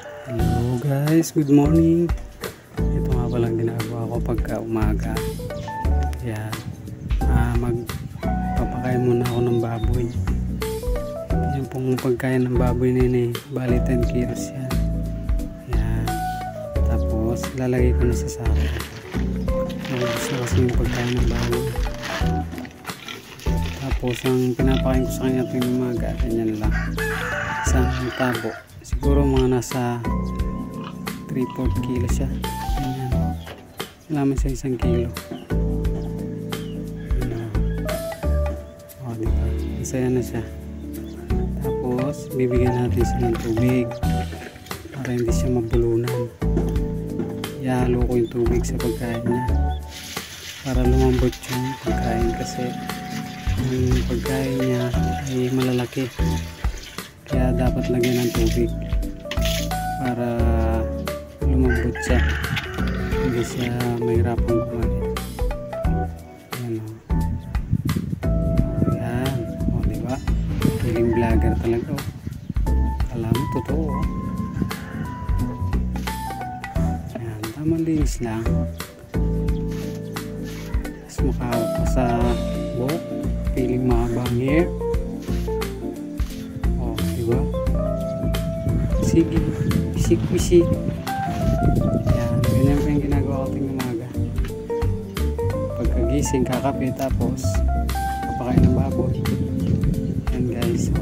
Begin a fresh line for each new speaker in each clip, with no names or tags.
Hello guys, good morning. Ito nga palang ginagawa ko pagka umaga. Yan, magpapakain muna ako ng baboy. Yan pong pagkain ng baboy na yun bali 10 kilos yan. Yan, tapos lalagay ko na sa sako. Gusto kasi yung pagkain ng baboy. Tapos ang pinapakain ko sa kanya tuwing umaga, ganyan lang, isang tabo. Siguro mga nasa 3-4 kilo siya. Ayan. Naman siya 1 kilo. O, diba? Masaya na siya. Tapos, bibigyan natin siya ng tubig para hindi siya mabulunan. Ihalo ko yung tubig sa pagkain niya para lumambot yung pagkain kasi yung pagkain niya ay malalaki. Kaya dapat lagyan ng tubig para lumambot siya, hindi siya mahirapang kumain. Ayan o. Ayan o, diba? Feeling vlogger talaga o. Alam mo, totoo o. Ayan, tamang linis lang. Tapos makahawak pa sa buhok, feeling mahabang hair. Diba? Sige, bisik-bisik. Yan, ganyan pa yung ginagawa ko tuwing umaga. Pagkagising, kakape, tapos papakain ng baboy. Yan guys, so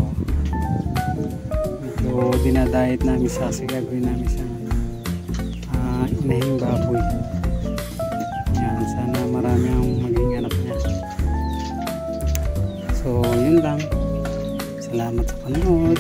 ito dinadayet namin siya kasi gagawin namin siyang inahing baboy. Yan, sana marami ang maging anak niya. So, yun lang. Salamat sa panonood.